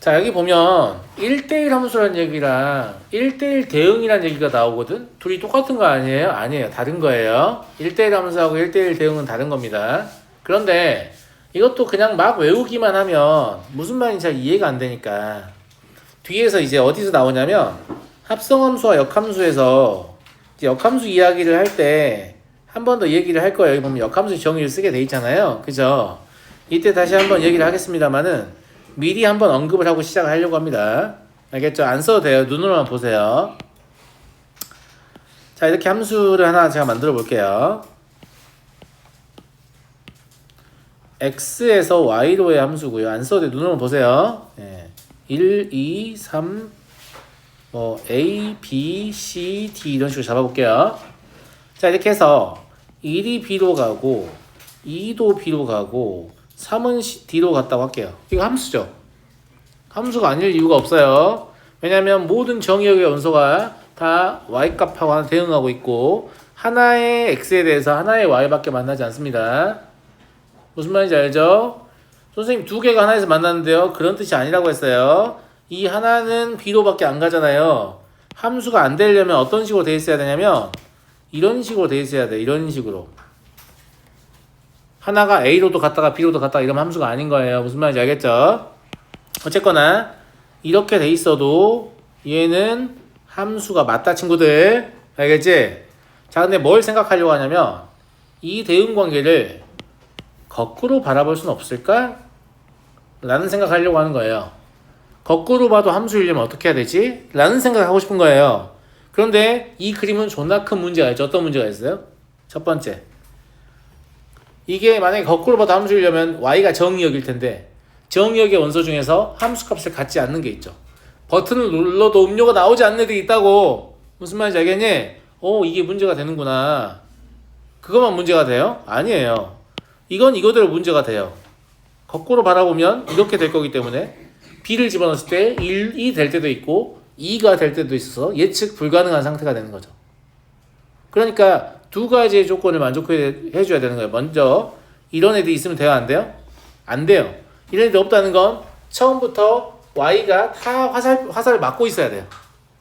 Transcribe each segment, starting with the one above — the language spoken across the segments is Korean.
자, 여기 보면 1대1 함수라는 얘기랑 1대1 대응이라는 얘기가 나오거든? 둘이 똑같은 거 아니에요? 아니에요. 다른 거예요. 1대1 함수하고 1대1 대응은 다른 겁니다. 그런데 이것도 그냥 막 외우기만 하면 무슨 말인지 잘 이해가 안 되니까 뒤에서 이제 어디서 나오냐면 합성함수와 역함수에서 이제 역함수 이야기를 할 때 한 번 더 얘기를 할 거예요. 여기 보면 역함수 정의를 쓰게 돼 있잖아요. 그죠? 이때 다시 한번 얘기를 하겠습니다만은 미리 한번 언급을 하고 시작을 하려고 합니다. 알겠죠? 안 써도 돼요. 눈으로만 보세요. 자, 이렇게 함수를 하나 제가 만들어 볼게요. x에서 y로의 함수고요. 안 써도 돼요. 눈으로만 보세요. 1, 2, 3, a, b, c, d 이런 식으로 잡아볼게요. 자, 이렇게 해서 1이 b로 가고 2도 b로 가고 3은 d로 갔다고 할게요. 이거 함수죠. 함수가 아닐 이유가 없어요. 왜냐하면 모든 정의역의 원소가 다 y값하고 하나 대응하고 있고 하나의 x에 대해서 하나의 y밖에 만나지 않습니다. 무슨 말인지 알죠? 선생님 두 개가 하나에서 만났는데요. 그런 뜻이 아니라고 했어요. 이 하나는 b로밖에 안 가잖아요. 함수가 안 되려면 어떤 식으로 돼 있어야 되냐면 이런 식으로 돼 있어야 돼. 이런 식으로. 하나가 A로도 갔다가 B로도 갔다가 이러면 함수가 아닌 거예요. 무슨 말인지 알겠죠? 어쨌거나 이렇게 돼 있어도 얘는 함수가 맞다 친구들. 알겠지? 자, 근데 뭘 생각하려고 하냐면 이 대응 관계를 거꾸로 바라볼 수는 없을까? 라는 생각하려고 하는 거예요. 거꾸로 봐도 함수이려면 어떻게 해야 되지? 라는 생각을 하고 싶은 거예요. 그런데 이 그림은 존나 큰 문제가 있죠. 어떤 문제가 있어요? 첫 번째, 이게 만약에 거꾸로 봐도 함수이려면 y가 정의역일 텐데 정의역의 원소 중에서 함수값을 갖지 않는 게 있죠. 버튼을 눌러도 음료가 나오지 않는 애들이 있다고. 무슨 말인지 알겠니? 이게 문제가 되는구나. 그것만 문제가 돼요? 아니에요. 이건 이거대로 문제가 돼요. 거꾸로 바라보면 이렇게 될 거기 때문에 b를 집어넣었을 때 1이 될 때도 있고 2가 될 때도 있어서 예측 불가능한 상태가 되는 거죠. 그러니까 두 가지의 조건을 만족해 줘야 되는 거예요. 먼저 이런 애들이 있으면 돼요? 안 돼요? 안 돼요. 이런 애들이 없다는 건 처음부터 y가 다 화살을 맞고 있어야 돼요.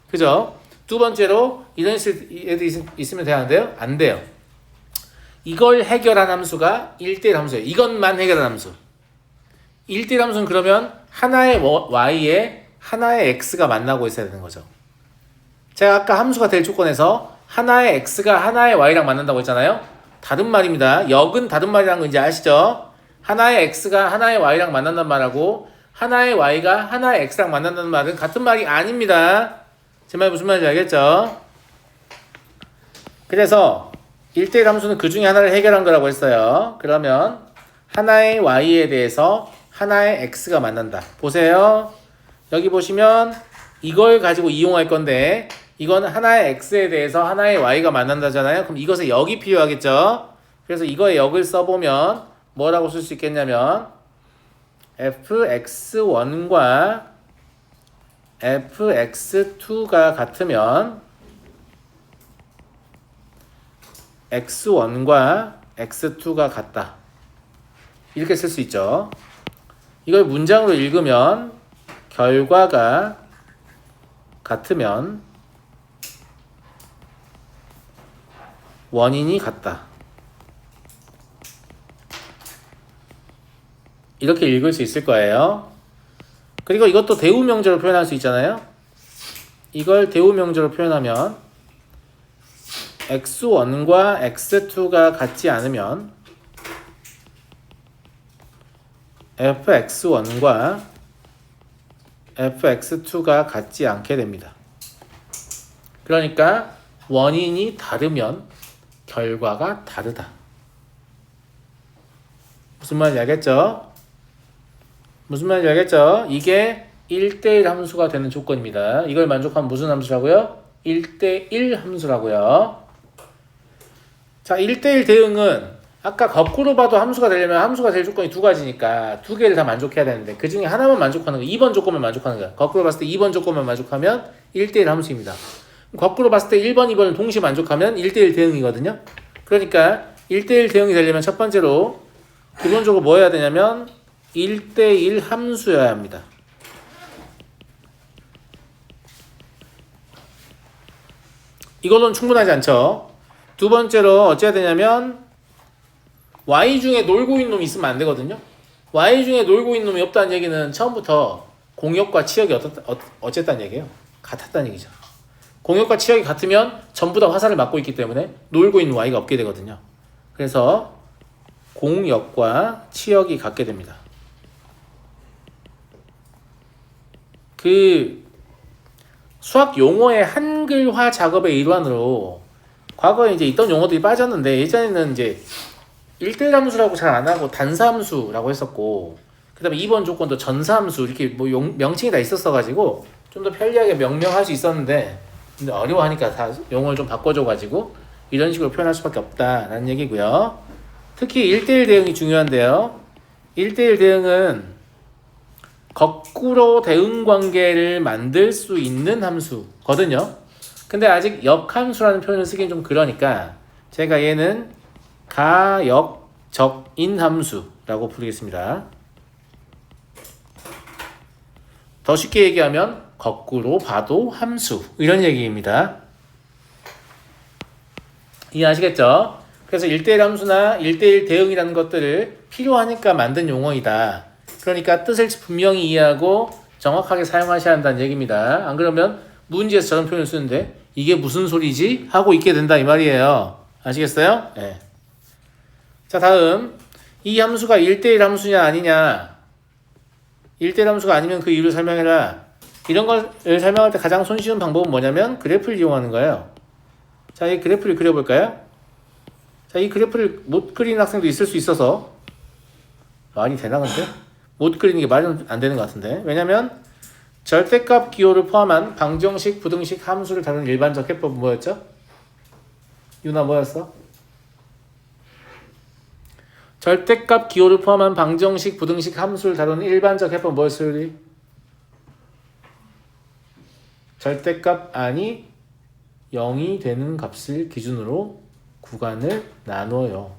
그죠? 두 번째로 이런 애들이 있으면 돼요? 안 돼요? 안 돼요. 이걸 해결한 함수가 1대1 함수예요. 이것만 해결한 함수. 1대1 함수는 그러면 하나의 y에 하나의 x가 만나고 있어야 되는 거죠. 제가 아까 함수가 될 조건에서 하나의 x가 하나의 y랑 만난다고 했잖아요. 다른 말입니다. 역은 다른 말이라는 거 이제 아시죠? 하나의 x가 하나의 y랑 만난다는 말하고 하나의 y가 하나의 x랑 만난다는 말은 같은 말이 아닙니다. 제 말 무슨 말인지 알겠죠? 그래서 1대1 함수는 그 중에 하나를 해결한 거라고 했어요. 그러면 하나의 y에 대해서 하나의 x가 만난다. 보세요. 여기 보시면 이걸 가지고 이용할 건데 이건 하나의 x에 대해서 하나의 y가 만난다잖아요. 그럼 이것에 역이 필요하겠죠. 그래서 이거에 역을 써보면 뭐라고 쓸 수 있겠냐면 fx1과 fx2가 같으면 x1과 x2가 같다. 이렇게 쓸 수 있죠. 이걸 문장으로 읽으면 결과가 같으면 원인이 같다. 이렇게 읽을 수 있을 거예요. 그리고 이것도 대우명제로 표현할 수 있잖아요. 이걸 대우명제로 표현하면 x1과 x2가 같지 않으면 fx1과 fx2가 같지 않게 됩니다. 그러니까 원인이 다르면 결과가 다르다. 무슨 말인지 알겠죠? 무슨 말인지 알겠죠? 이게 1대1 함수가 되는 조건입니다. 이걸 만족하면 무슨 함수라고요? 1대1 함수라고요. 자, 1대1 대응은 아까 거꾸로 봐도 함수가 되려면 함수가 될 조건이 두 가지니까 두 개를 다 만족해야 되는데 그 중에 하나만 만족하는 거, 2번 조건만 만족하는 거야. 거꾸로 봤을 때 2번 조건만 만족하면 1대1 함수입니다. 거꾸로 봤을 때 1번, 2번을 동시에 만족하면 1대1 대응이거든요. 그러니까 1대1 대응이 되려면 첫 번째로 기본적으로 뭐 해야 되냐면 1대1 함수여야 합니다. 이걸로는 충분하지 않죠. 두 번째로 어찌해야 되냐면 y 중에 놀고 있는 놈이 있으면 안 되거든요. y 중에 놀고 있는 놈이 없다는 얘기는 처음부터 공역과 치역이 어쨌다는 얘기예요. 같았다는 얘기죠. 공역과 치역이 같으면 전부 다 화살을 맞고 있기 때문에 놀고 있는 y가 없게 되거든요. 그래서 공역과 치역이 같게 됩니다. 그 수학 용어의 한글화 작업의 일환으로 과거에 이제 있던 용어들이 빠졌는데 예전에는 이제 1대1 함수라고 잘 안 하고 단사함수라고 했었고 그 다음에 2번 조건도 전사함수 이렇게 뭐 명칭이 다 있었어 가지고 좀 더 편리하게 명명할 수 있었는데 근데 어려워하니까 다 용어를 좀 바꿔줘 가지고 이런 식으로 표현할 수밖에 없다라는 얘기고요. 특히 1대1 대응이 중요한데요. 1대1 대응은 거꾸로 대응 관계를 만들 수 있는 함수거든요. 근데 아직 역함수라는 표현을 쓰기는 좀 그러니까 제가 얘는 가역적인 함수라고 부르겠습니다. 더 쉽게 얘기하면 거꾸로 봐도 함수 이런 얘기입니다. 이해하시겠죠? 그래서 1대1 함수나 1대1 대응이라는 것들을 필요하니까 만든 용어이다. 그러니까 뜻을 분명히 이해하고 정확하게 사용하셔야 한다는 얘기입니다. 안 그러면 문제에서 저런 표현을 쓰는데 이게 무슨 소리지? 하고 있게 된다 이 말이에요. 아시겠어요? 네. 자, 다음 이 함수가 1대1 함수냐 아니냐 1대1 함수가 아니면 그 이유를 설명해라. 이런 걸 설명할 때 가장 손쉬운 방법은 뭐냐면 그래프를 이용하는 거예요. 자, 이 그래프를 그려볼까요? 자, 이 그래프를 못 그리는 학생도 있을 수 있어서 말이 되나 근데? 못 그리는 게 말이 안 되는 것 같은데 왜냐면 절대값 기호를 포함한 방정식, 부등식, 함수를 다루는 일반적 해법은 뭐였죠? 유나 뭐였어? 절대값 기호를 포함한 방정식, 부등식, 함수를 다루는 일반적 해법은 뭐였어요? 우리? 절대값 안이 0이 되는 값을 기준으로 구간을 나눠요.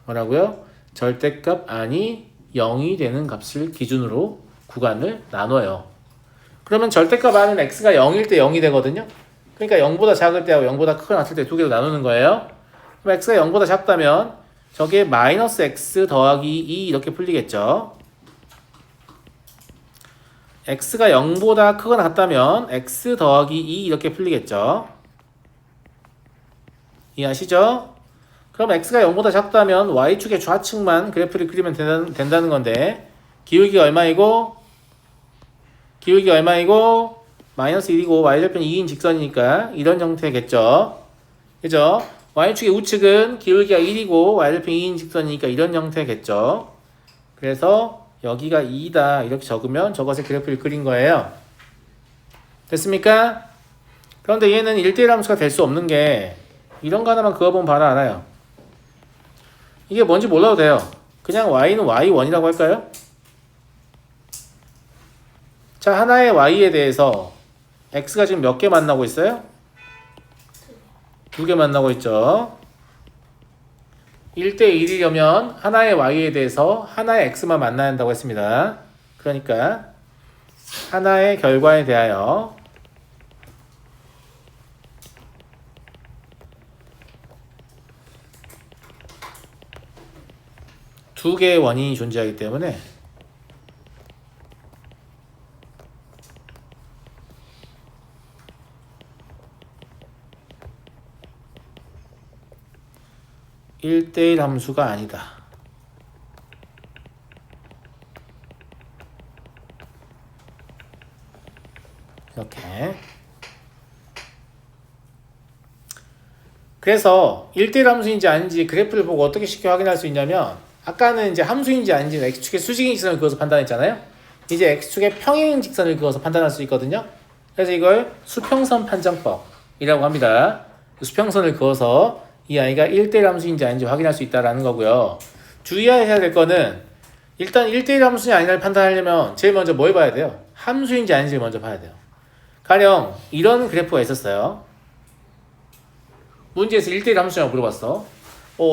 뭐라고요? 절대값 안이 0이 되는 값을 기준으로 구간을 나눠요. 그러면 절대값 안은 x가 0일 때 0이 되거든요. 그러니까 0보다 작을 때하고 0보다 크거나 같을 때 두 개로 나누는 거예요. 그럼 x가 0보다 작다면 저게 마이너스 x 더하기 2 이렇게 풀리겠죠. x가 0보다 크거나 같다면 x 더하기 2 이렇게 풀리겠죠. 이해하시죠? 그럼 x가 0보다 작다면 y축의 좌측만 그래프를 그리면 된다는 건데 기울기가 얼마이고 마이너스 1이고 y절편 2인 직선이니까 이런 형태겠죠. 그죠? y축의 우측은 기울기가 1이고 y절편 2인 직선이니까 이런 형태겠죠. 그래서 여기가 2다 이렇게 적으면 저것의 그래프를 그린 거예요. 됐습니까? 그런데 얘는 1대1 함수가 될 수 없는 게 이런 거 하나만 그어보면 바로 알아요. 이게 뭔지 몰라도 돼요. 그냥 y는 y1이라고 할까요? 자, 하나의 y에 대해서 x가 지금 몇 개 만나고 있어요? 2개 만나고 있죠. 1대1이려면 하나의 y에 대해서 하나의 x만 만나야 한다고 했습니다. 그러니까 하나의 결과에 대하여 두 개의 원인이 존재하기 때문에 (1대1) 함수가 아니다. 이렇게. 그래서 1대1 함수인지 아닌지 그래프를 보고 어떻게 쉽게 확인할 수 있냐면 아까는 이제 함수인지 아닌지 x축의 수직인 직선을 그어서 판단했잖아요. 이제 x축의 평행 직선을 그어서 판단할 수 있거든요. 그래서 이걸 수평선 판정법이라고 합니다. 수평선을 그어서 이 아이가 1대1 함수인지 아닌지 확인할 수 있다는 거고요. 주의해야 될 거는 일단 1대1 함수냐 아니냐를 판단하려면 제일 먼저 뭘 봐야 돼요? 함수인지 아닌지를 먼저 봐야 돼요. 가령 이런 그래프가 있었어요. 문제에서 1대1 함수냐고 물어봤어.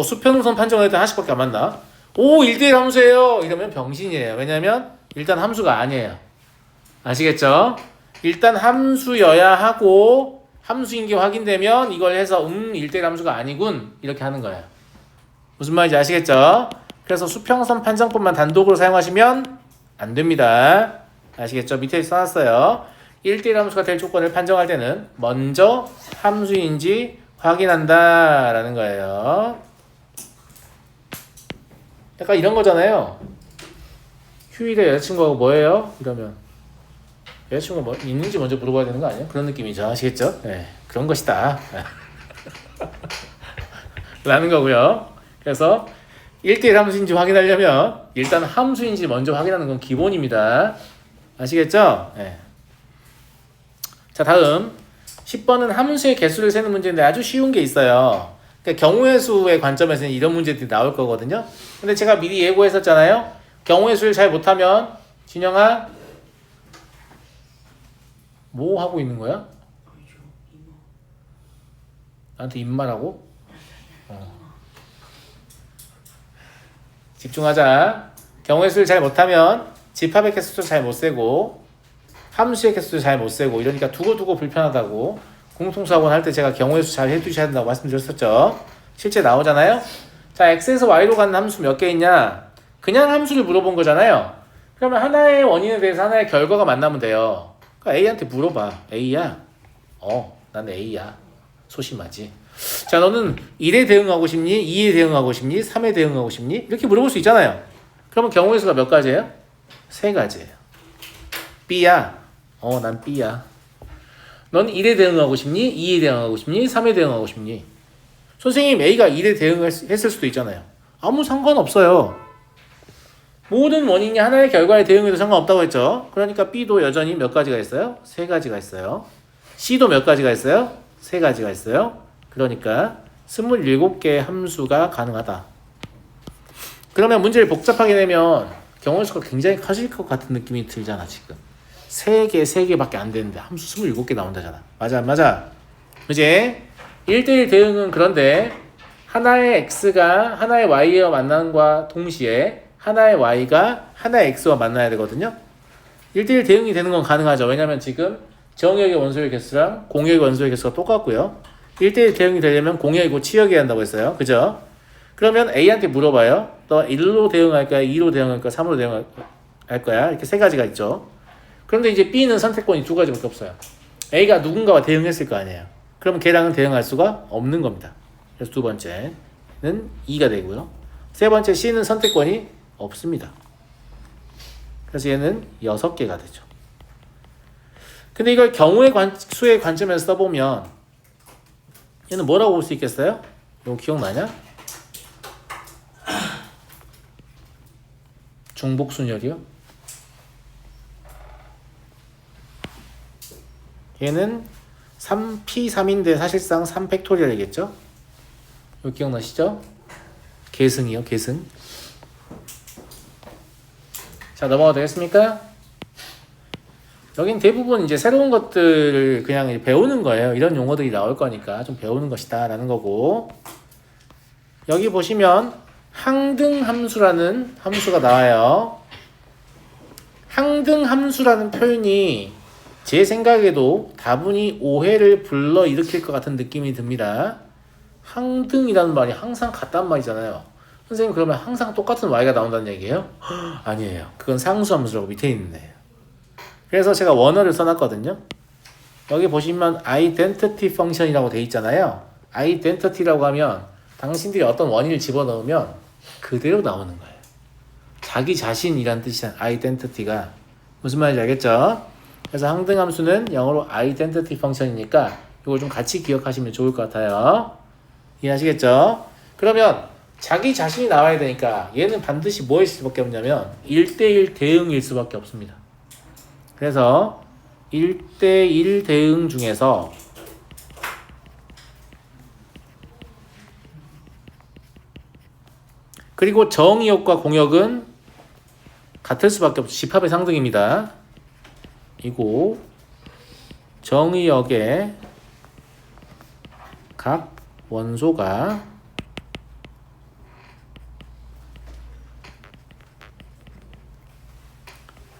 수평선 판정을 했더니 하나씩밖에 안 맞나? 1대1 함수예요. 이러면 병신이에요. 왜냐면 일단 함수가 아니에요. 아시겠죠? 일단 함수여야 하고 함수인 게 확인되면 이걸 해서 1대1 함수가 아니군 이렇게 하는 거예요. 무슨 말인지 아시겠죠? 그래서 수평선 판정법만 단독으로 사용하시면 안 됩니다. 아시겠죠? 밑에 써놨어요. 1대1 함수가 될 조건을 판정할 때는 먼저 함수인지 확인한다 라는 거예요. 약간 이런 거잖아요. 휴일에 여자친구하고 뭐해요? 이러면 여자친구가 뭐 있는지 먼저 물어봐야 되는 거 아니에요? 그런 느낌이죠. 아시겠죠? 네, 그런 것이다 라는 거고요. 그래서 1대1 함수인지 확인하려면 일단 함수인지 먼저 확인하는 건 기본입니다. 아시겠죠? 네. 자, 다음 10번은 함수의 개수를 세는 문제인데 아주 쉬운 게 있어요. 그러니까 경우의 수의 관점에서는 이런 문제들이 나올 거거든요. 근데 제가 미리 예고했었잖아요. 경우의 수를 잘 못하면 진영아 뭐 하고 있는 거야? 나한테 입말하고? 집중하자. 경우의 수를 잘 못하면 집합의 개수도 잘 못 세고 함수의 개수도 잘 못 세고 이러니까 두고두고 불편하다고 공통수학원 할 때 제가 경우의 수 잘 해두셔야 된다고 말씀드렸었죠. 실제 나오잖아요. 자, x에서 y로 가는 함수 몇 개 있냐? 그냥 함수를 물어본 거잖아요. 그러면 하나의 원인에 대해서 하나의 결과가 만나면 돼요. 그러니까 A한테 물어봐. A야? 난 A야. 소심하지. 자, 너는 1에 대응하고 싶니? 2에 대응하고 싶니? 3에 대응하고 싶니? 이렇게 물어볼 수 있잖아요. 그러면 경우의 수가 몇 가지예요? 3가지예요. B야. 난 B야. 넌 1에 대응하고 싶니? 2에 대응하고 싶니? 3에 대응하고 싶니? 선생님 A가 1에 대응했을 수도 있잖아요. 아무 상관없어요. 모든 원인이 하나의 결과에 대응해도 상관없다고 했죠. 그러니까 B도 여전히 몇 가지가 있어요? 3가지가 있어요. C도 몇 가지가 있어요? 3가지가 있어요. 그러니까 27개의 함수가 가능하다. 그러면 문제를 복잡하게 내면 경우의 수가 굉장히 커질 것 같은 느낌이 들잖아. 지금 3개밖에 안 되는데 함수 27개 나온다잖아. 맞아 안 맞아? 그지? 1대1 대응은 그런데 하나의 x가 하나의 y와 만남과 동시에 하나의 y가 하나의 x와 만나야 되거든요. 1대1 대응이 되는 건 가능하죠. 왜냐면 지금 정역의 원소의 개수랑 공역의 원소의 개수가 똑같고요. 1대1 대응이 되려면 공역이고 치역이어야 한다고 했어요. 그죠? 그러면 A한테 물어봐요. 너 1로 대응할 거야? 2로 대응할 거야? 3으로 대응할 거야? 이렇게 3가지가 있죠. 그런데 이제 B는 선택권이 2가지밖에 없어요. A가 누군가와 대응했을 거 아니에요. 그러면 걔랑은 대응할 수가 없는 겁니다. 그래서 두 번째는 2가 되고요. 세 번째 C는 선택권이 없습니다. 그래서 얘는 6개가 되죠. 근데 이걸 경우의 수의 관점에서 써보면 얘는 뭐라고 볼 수 있겠어요? 이거 기억나냐? 중복순열이요? 얘는 3p3인데 사실상 3팩토리얼이겠죠? 이거 기억나시죠? 계승이요, 계승. 자, 넘어가도 되겠습니까? 여긴 대부분 이제 새로운 것들을 그냥 배우는 거예요. 이런 용어들이 나올 거니까 좀 배우는 것이다 라는 거고, 여기 보시면 항등함수라는 함수가 나와요. 항등함수라는 표현이 제 생각에도 다분히 오해를 불러일으킬 것 같은 느낌이 듭니다. 항등이라는 말이 항상 같단 말이잖아요. 선생님 그러면 항상 똑같은 y가 나온다는 얘기예요? 아니에요. 그건 상수함수라고 밑에 있는데요. 그래서 제가 원어를 써놨거든요. 여기 보시면 identity function이라고 돼 있잖아요. identity라고 하면 당신들이 어떤 원인을 집어넣으면 그대로 나오는 거예요. 자기 자신이란 뜻이란 identity가. 무슨 말인지 알겠죠? 그래서 항등함수는 영어로 identity function이니까 이걸 좀 같이 기억하시면 좋을 것 같아요. 이해하시겠죠? 그러면 자기 자신이 나와야 되니까 얘는 반드시 뭐일 수밖에 없냐면 1대1 대응일 수밖에 없습니다. 그래서 1대1 대응 중에서 그리고 정의역과 공역은 같을 수밖에 없죠. 집합의 상등입니다. 이고 정의역의 각 원소가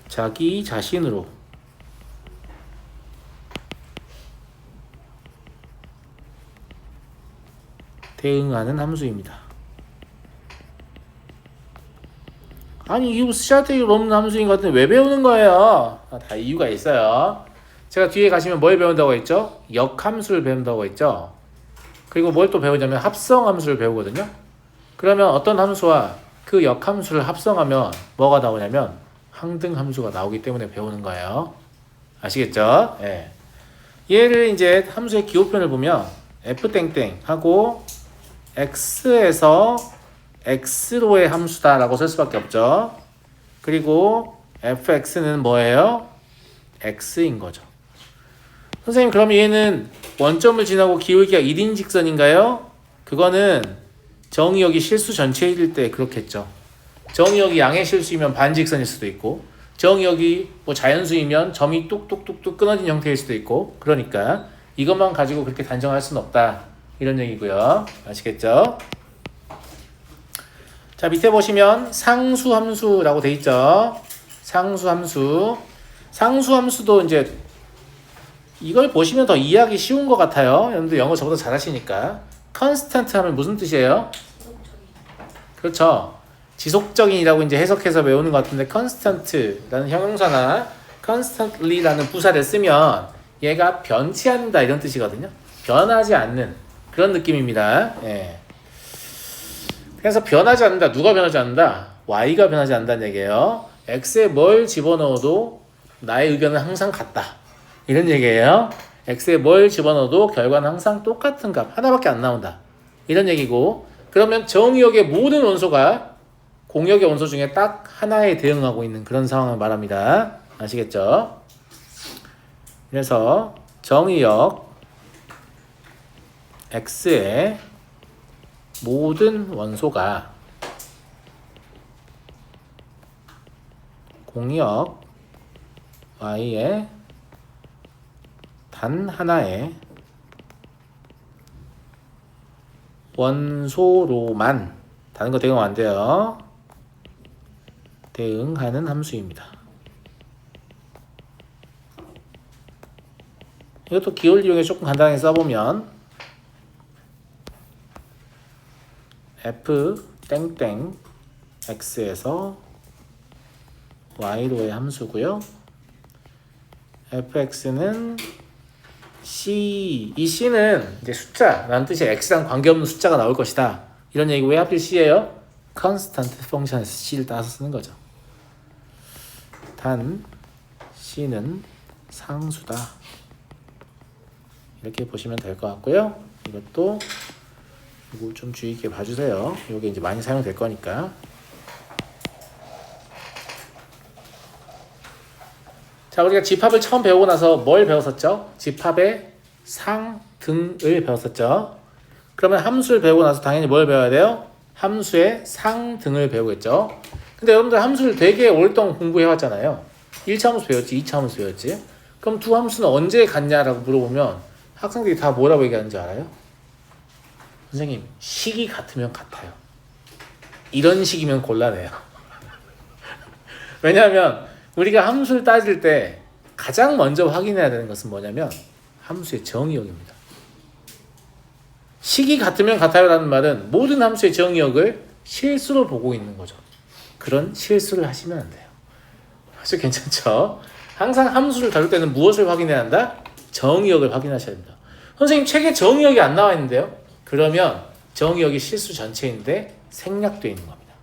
자기 자신으로 대응하는 함수입니다. 아니 이거 시작되기 없는 함수인 것 같은데 왜 배우는 거예요? 다 이유가 있어요. 제가 뒤에 가시면 뭘 배운다고 했죠? 역함수를 배운다고 했죠? 그리고 뭘 또 배우냐면 합성함수를 배우거든요. 그러면 어떤 함수와 그 역함수를 합성하면 뭐가 나오냐면 항등함수가 나오기 때문에 배우는 거예요. 아시겠죠? 예. 얘를 이제 함수의 기호편을 보면 f땡땡 하고 x에서 x로의 함수다라고 쓸 수밖에 없죠. 그리고 fx는 뭐예요? x인 거죠. 선생님 그럼 얘는 원점을 지나고 기울기가 1인 직선인가요? 그거는 정의역이 실수 전체일 때 그렇겠죠. 정의역이 양의 실수이면 반직선일 수도 있고 정의역이 뭐 자연수이면 점이 뚝뚝뚝뚝 끊어진 형태일 수도 있고 그러니까 이것만 가지고 그렇게 단정할 수는 없다 이런 얘기고요. 아시겠죠? 자 밑에 보시면 상수함수라고 돼 있죠. 상수함수도 이제 이걸 보시면 더 이해하기 쉬운 것 같아요. 여러분들 영어 저보다 잘하시니까. 컨스턴트 하면 무슨 뜻이에요? 그렇죠. 지속적인이라고 이제 해석해서 외우는 것 같은데 constant라는 형용사나 constantly라는 부사를 쓰면 얘가 변치 않는다 이런 뜻이거든요. 변하지 않는 그런 느낌입니다. 예. 그래서 변하지 않는다. 누가 변하지 않는다? y가 변하지 않는다는 얘기예요. x에 뭘 집어넣어도 나의 의견은 항상 같다. 이런 얘기예요. x에 뭘 집어넣어도 결과는 항상 똑같은 값 하나밖에 안 나온다. 이런 얘기고 그러면 정의역의 모든 원소가 공역의 원소 중에 딱 하나에 대응하고 있는 그런 상황을 말합니다. 아시겠죠? 그래서 정의역 x의 모든 원소가 공역 y의 단 하나의 원소로만 다른 거 대응 안 돼요. 대응하는 함수입니다. 이것도 기호를 이용해 조금 간단하게 써보면 f 땡땡 x에서 y로의 함수고요. fx는 c, 이 c는 이제 숫자라는 뜻이 x랑 관계없는 숫자가 나올 것이다. 이런 얘기 왜 하필 c예요? 컨스턴트 펑션에서 c를 따서 쓰는 거죠. 단 c는 상수다. 이렇게 보시면 될 것 같고요. 이것도 이거 좀 주의 있게 봐주세요. 이게 이제 많이 사용될 거니까. 자, 우리가 집합을 처음 배우고 나서 뭘 배웠었죠? 집합의 상등을 배웠었죠. 그러면 함수를 배우고 나서 당연히 뭘 배워야 돼요? 함수의 상등을 배우겠죠. 근데 여러분들 함수를 되게 오랫동안 공부해왔잖아요. 1차 함수 배웠지, 2차 함수 배웠지. 그럼 두 함수는 언제 같냐라고 물어보면 학생들이 다 뭐라고 얘기하는지 알아요? 선생님, 식이 같으면 같아요. 이런 식이면 곤란해요. 왜냐하면 우리가 함수를 따질 때 가장 먼저 확인해야 되는 것은 뭐냐면 함수의 정의역입니다. 식이 같으면 같아요라는 말은 모든 함수의 정의역을 실수로 보고 있는 거죠. 그런 실수를 하시면 안 돼요. 아주 괜찮죠? 항상 함수를 다룰 때는 무엇을 확인해야 한다? 정의역을 확인하셔야 됩니다. 선생님 책에 정의역이 안 나와 있는데요? 그러면 정의역이 실수 전체인데 생략되어 있는 겁니다.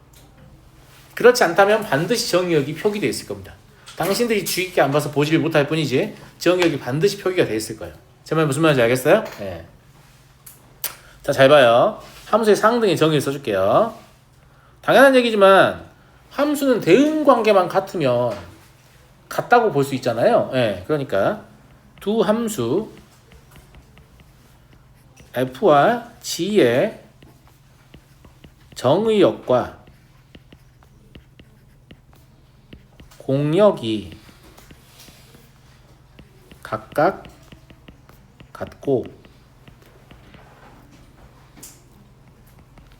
그렇지 않다면 반드시 정의역이 표기되어 있을 겁니다. 당신들이 주의 깊게 안 봐서 보질 못할 뿐이지 정의역이 반드시 표기가 되어 있을 거예요. 제 말 무슨 말인지 알겠어요? 네. 자, 잘 봐요. 함수의 상등의 정의를 써줄게요. 당연한 얘기지만 함수는 대응 관계만 같으면 같다고 볼 수 있잖아요. 네. 그러니까 두 함수 f와 g의 정의역과 공역이 각각 같고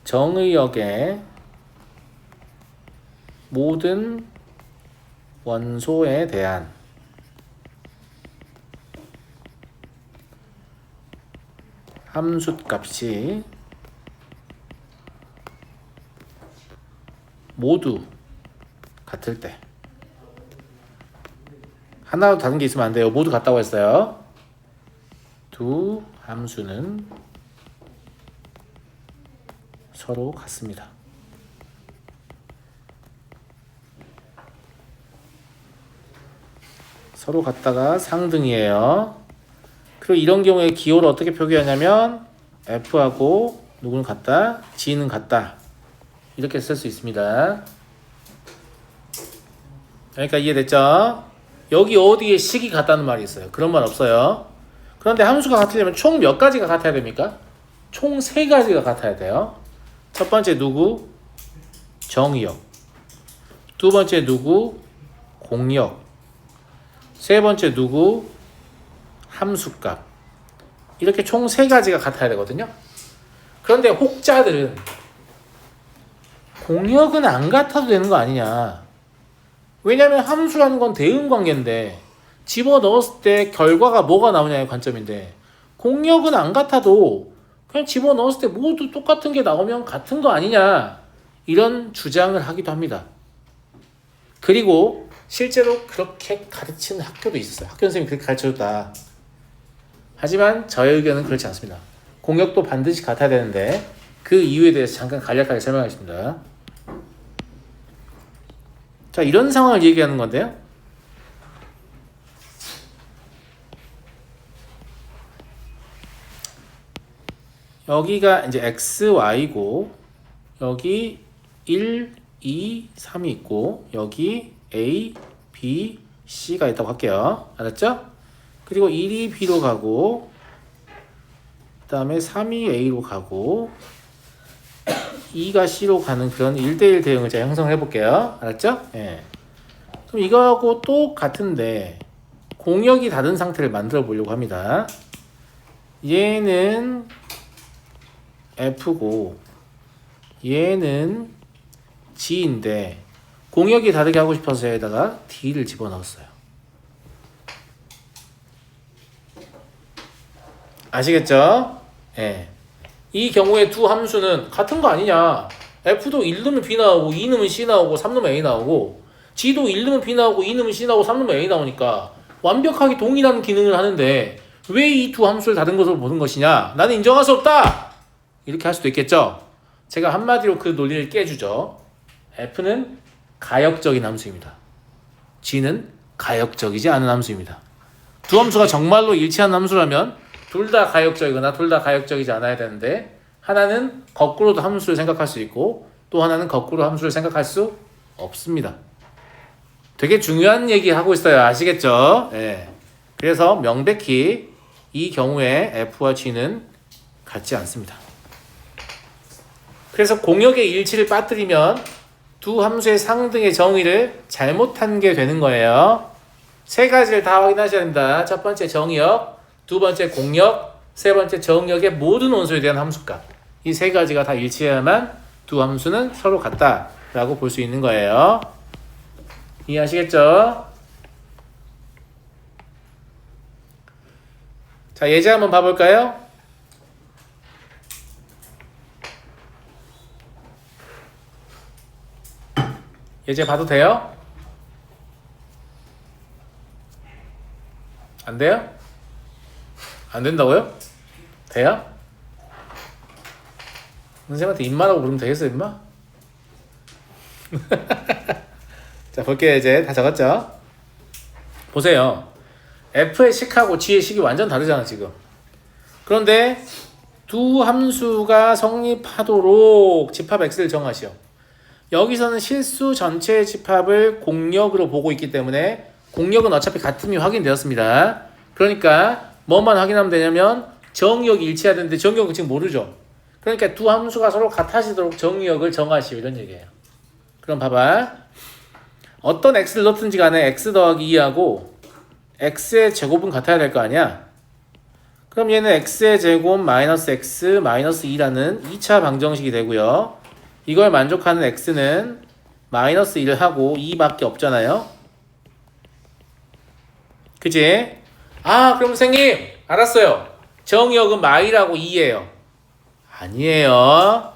정의역의 모든 원소에 대한 함수값이 모두 같을 때. 하나로 다른 게 있으면 안 돼요. 모두 같다고 했어요. 두 함수는 서로 같습니다. 서로 같다가 상등이에요. 그리고 이런 경우에 기호를 어떻게 표기하냐면 F하고 누구는 같다, G는 같다 이렇게 쓸 수 있습니다. 그러니까 이해됐죠? 여기 어디에 식이 같다는 말이 있어요. 그런 말 없어요. 그런데 함수가 같으려면 총 몇 가지가 같아야 됩니까? 총 3가지가 같아야 돼요. 첫 번째 누구? 정의역. 두 번째 누구? 공역. 세 번째 누구? 함수값. 이렇게 총 3가지가 같아야 되거든요. 그런데 혹자들은 공역은 안 같아도 되는 거 아니냐. 왜냐면 함수라는 건 대응관계인데 집어넣었을 때 결과가 뭐가 나오냐의 관점인데 공역은 안 같아도 그냥 집어넣었을 때 모두 똑같은 게 나오면 같은 거 아니냐 이런 주장을 하기도 합니다. 그리고 실제로 그렇게 가르치는 학교도 있었어요. 학교 선생님이 그렇게 가르쳐줬다. 하지만 저의 의견은 그렇지 않습니다. 공역도 반드시 같아야 되는데 그 이유에 대해서 잠깐 간략하게 설명하겠습니다. 자, 이런 상황을 얘기하는 건데요. 여기가 이제 x, y고 여기 1, 2, 3이 있고 여기 a, b, c가 있다고 할게요. 알았죠? 그리고 1이 b로 가고 그 다음에 3이 a로 가고 2가 c로 가는 그런 1대1 대응을 제가 형성을 해볼게요. 알았죠? 예. 그럼 이거하고 똑같은데 공역이 다른 상태를 만들어 보려고 합니다. 얘는 F고 얘는 G인데 공역이 다르게 하고 싶어서 여기다가 D를 집어넣었어요. 아시겠죠? 예. 이 경우에 두 함수는 같은 거 아니냐. F도 1 넣으면 B 나오고 2 넣으면 C 나오고 3 넣으면 A 나오고 G도 1 넣으면 B 나오고 2 넣으면 C 나오고 3 넣으면 A 나오니까 완벽하게 동일한 기능을 하는데 왜 이 두 함수를 다른 것으로 보는 것이냐. 나는 인정할 수 없다. 이렇게 할 수도 있겠죠. 제가 한마디로 그 논리를 깨주죠. F는 가역적인 함수입니다. G는 가역적이지 않은 함수입니다. 두 함수가 정말로 일치하는 함수라면 둘 다 가역적이거나 둘 다 가역적이지 않아야 되는데 하나는 거꾸로도 함수를 생각할 수 있고 또 하나는 거꾸로 함수를 생각할 수 없습니다. 되게 중요한 얘기 하고 있어요. 아시겠죠? 네. 그래서 명백히 이 경우에 F와 G는 같지 않습니다. 그래서 공역의 일치를 빠뜨리면 두 함수의 상등의 정의를 잘못한 게 되는 거예요. 3가지를 다 확인하셔야 됩니다. 첫 번째 정의역, 두 번째 공역, 세 번째 정의역의 모든 원소에 대한 함수값. 이 3가지가 다 일치해야만 두 함수는 서로 같다라고 볼 수 있는 거예요. 이해하시겠죠? 자, 예제 한번 봐볼까요? 예제 봐도 돼요? 안 돼요? 안 된다고요? 돼요? 선생님한테 입마라고 부르면 되겠어, 입마? 자, 볼게요. 이제 다 적었죠? 보세요. F의 식하고 G의 식이 완전 다르잖아, 지금. 그런데 두 함수가 성립하도록 집합 X를 정하시오. 여기서는 실수 전체의 집합을 공역으로 보고 있기 때문에 공역은 어차피 같음이 확인되었습니다. 그러니까 뭐만 확인하면 되냐면 정의역이 일치해야 되는데 정의역은 지금 모르죠. 그러니까 두 함수가 서로 같아지도록 정의역을 정하시오. 이런 얘기예요. 그럼 봐봐. 어떤 x를 넣든지 간에 x 더하기 2하고 x의 제곱은 같아야 될 거 아니야. 그럼 얘는 x의 제곱 마이너스 x 마이너스 2라는 2차 방정식이 되고요. 이걸 만족하는 x는 마이너스 1을 하고 2밖에 없잖아요. 그치? 아, 그럼 선생님 알았어요. 정의역은 마이라고 2예요. 아니에요.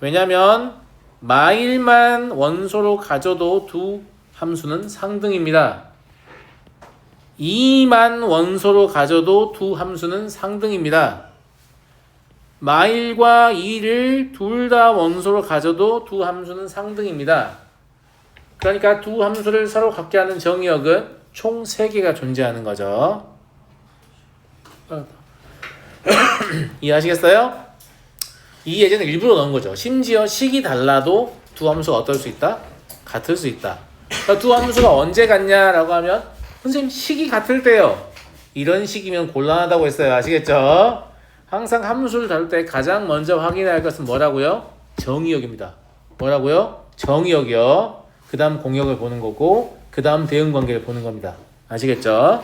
왜냐면 마일만 원소로 가져도 두 함수는 상등입니다. 2만 원소로 가져도 두 함수는 상등입니다. 마일과 2를 둘 다 원소로 가져도 두 함수는 상등입니다. 그러니까 두 함수를 서로 갖게 하는 정의역은 총 3개가 존재하는 거죠. 이해하시겠어요? 이 예제는 일부러 넣은 거죠. 심지어 식이 달라도 두 함수가 어떨 수 있다? 같을 수 있다. 그러니까 두 함수가 언제 같냐라고 하면 선생님 식이 같을 때요. 이런 식이면 곤란하다고 했어요. 아시겠죠? 항상 함수를 다룰 때 가장 먼저 확인해야 할 것은 뭐라고요? 정의역입니다. 뭐라고요? 정의역이요. 그 다음 공역을 보는 거고 그 다음 대응관계를 보는 겁니다. 아시겠죠?